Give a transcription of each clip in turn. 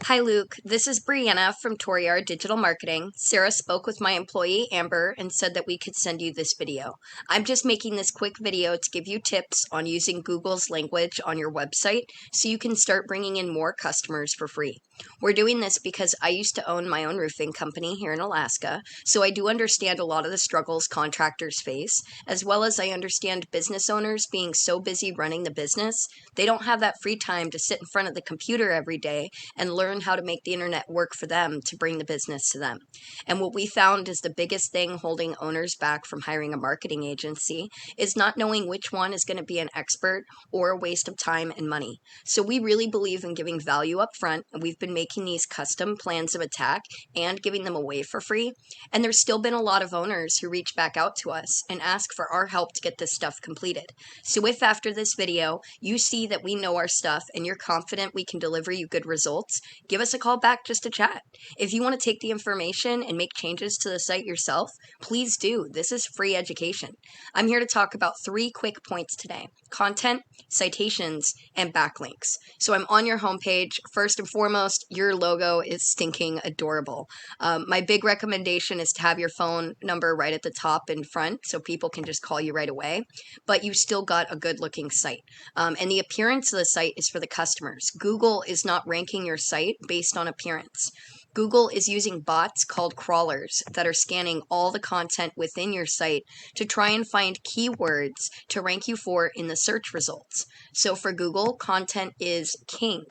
Hi Luke, this is Brianna from Toriar Digital Marketing. Sarah spoke with my employee Amber and said that we could send you this video. I'm just making this quick video to give you tips on using Google's language on your website so you can start bringing in more customers for free. We're doing this because I used to own my own roofing company here in Alaska, so I do understand a lot of the struggles contractors face, as well as I understand business owners being so busy running the business, they don't have that free time to sit in front of the computer every day and learn how to make the internet work for them to bring the business to them. And what we found is the biggest thing holding owners back from hiring a marketing agency is not knowing which one is going to be an expert or a waste of time and money. So we really believe in giving value up front, and we've been making these custom plans of attack and giving them away for free. And there's still been a lot of owners who reach back out to us and ask for our help to get this stuff completed. So if after this video you see that we know our stuff and you're confident we can deliver you good results, give us a call back just to chat. If you want to take the information and make changes to the site yourself, please do. This is free education. I'm here to talk about 3 quick points today: content, citations, and backlinks. So I'm on your homepage. First and foremost, your logo is stinking adorable. My big recommendation is to have your phone number right at the top in front so people can just call you right away, but you still got a good looking site. And the appearance of the site is for the customers. Google is not ranking your site based on appearance. Google is using bots called crawlers that are scanning all the content within your site to try and find keywords to rank you for in the search results. So for Google, content is king.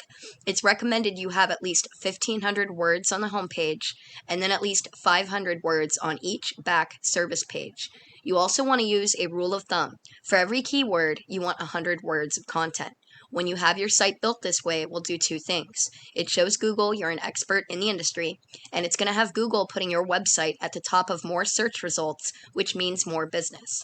It's recommended you have at least 1,500 words on the homepage and then at least 500 words on each back service page. You also want to use a rule of thumb. For every keyword, you want 100 words of content. When you have your site built this way, it will do 2 things. It shows Google you're an expert in the industry, and it's going to have Google putting your website at the top of more search results, which means more business.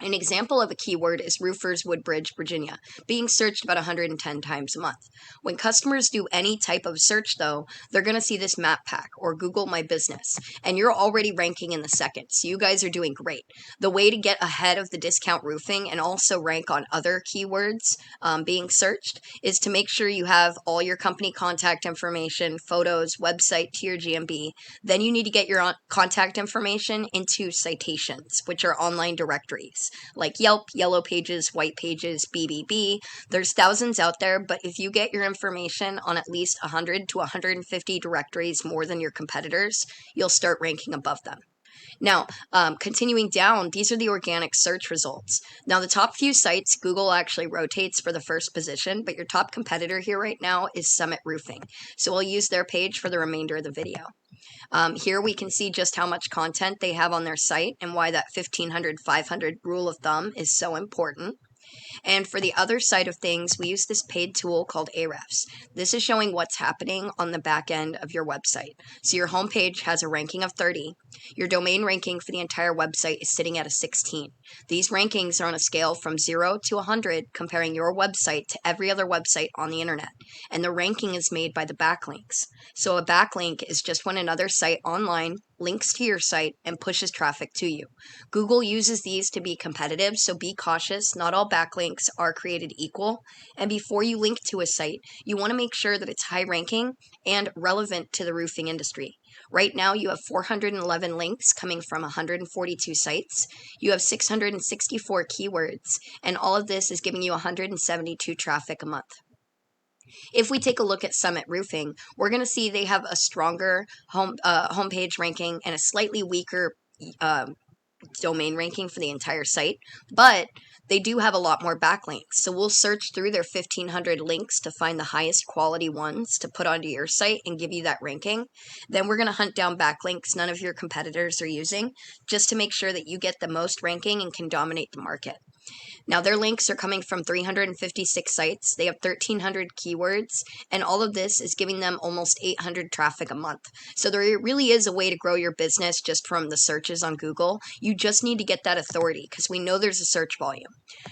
An example of a keyword is Roofers Woodbridge, Virginia, being searched about 110 times a month. When customers do any type of search, though, they're going to see this map pack or Google My Business, and you're already ranking in the second, so you guys are doing great. The way to get ahead of the discount roofing and also rank on other keywords being searched is to make sure you have all your company contact information, photos, website to your GMB. Then you need to get your contact information into citations, which are online directories like Yelp, Yellow Pages, White Pages, BBB. There's thousands out there, but if you get your information on at least 100 to 150 directories more than your competitors, you'll start ranking above them. Now, continuing down, these are the organic search results. Now, the top few sites, Google actually rotates for the first position, but your top competitor here right now is Summit Roofing. So I'll use their page for the remainder of the video. Here we can see just how much content they have on their site and why that 1,500, 500 rule of thumb is so important. And for the other side of things, we use this paid tool called Ahrefs. This is showing what's happening on the back end of your website. So your homepage has a ranking of 30. Your domain ranking for the entire website is sitting at a 16. These rankings are on a scale from 0 to 100, comparing your website to every other website on the internet. And the ranking is made by the backlinks. So a backlink is just when another site online links to your site and pushes traffic to you. Google uses these to be competitive, so be cautious. Not all backlinks are created equal. And before you link to a site, you want to make sure that it's high ranking and relevant to the roofing industry. Right now, you have 411 links coming from 142 sites. You have 664 keywords, and all of this is giving you 172 traffic a month. If we take a look at Summit Roofing, we're going to see they have a stronger homepage ranking and a slightly weaker domain ranking for the entire site, but they do have a lot more backlinks. So we'll search through their 1,500 links to find the highest quality ones to put onto your site and give you that ranking. Then we're going to hunt down backlinks none of your competitors are using, just to make sure that you get the most ranking and can dominate the market. Now, their links are coming from 356 sites. They have 1,300 keywords, and all of this is giving them almost 800 traffic a month. So there really is a way to grow your business just from the searches on Google. You just need to get that authority because we know there's a search volume.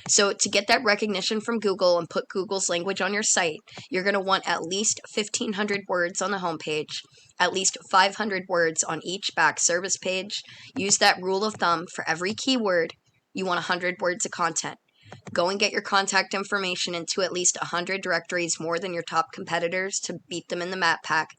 So to get that recognition from Google and put Google's language on your site, you're going to want at least 1,500 words on the homepage, at least 500 words on each back service page. Use that rule of thumb for every keyword. You want 100 words of content. Go and get your contact information into at least 100 directories more than your top competitors to beat them in the map pack,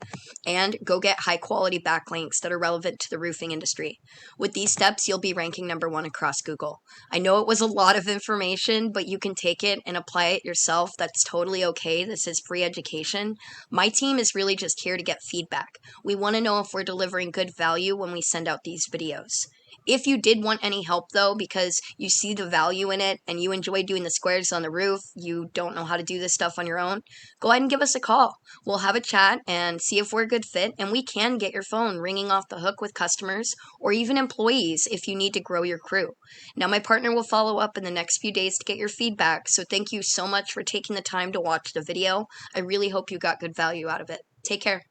and go get high quality backlinks that are relevant to the roofing industry. With these steps, you'll be ranking #1 across Google. I know it was a lot of information, but you can take it and apply it yourself. That's totally okay. This is free education. My team is really just here to get feedback. We want to know if we're delivering good value when we send out these videos. If you did want any help though, because you see the value in it and you enjoy doing the squares on the roof, you don't know how to do this stuff on your own, go ahead and give us a call. We'll have a chat and see if we're a good fit, and we can get your phone ringing off the hook with customers or even employees if you need to grow your crew. Now, my partner will follow up in the next few days to get your feedback, so thank you so much for taking the time to watch the video. I really hope you got good value out of it. Take care.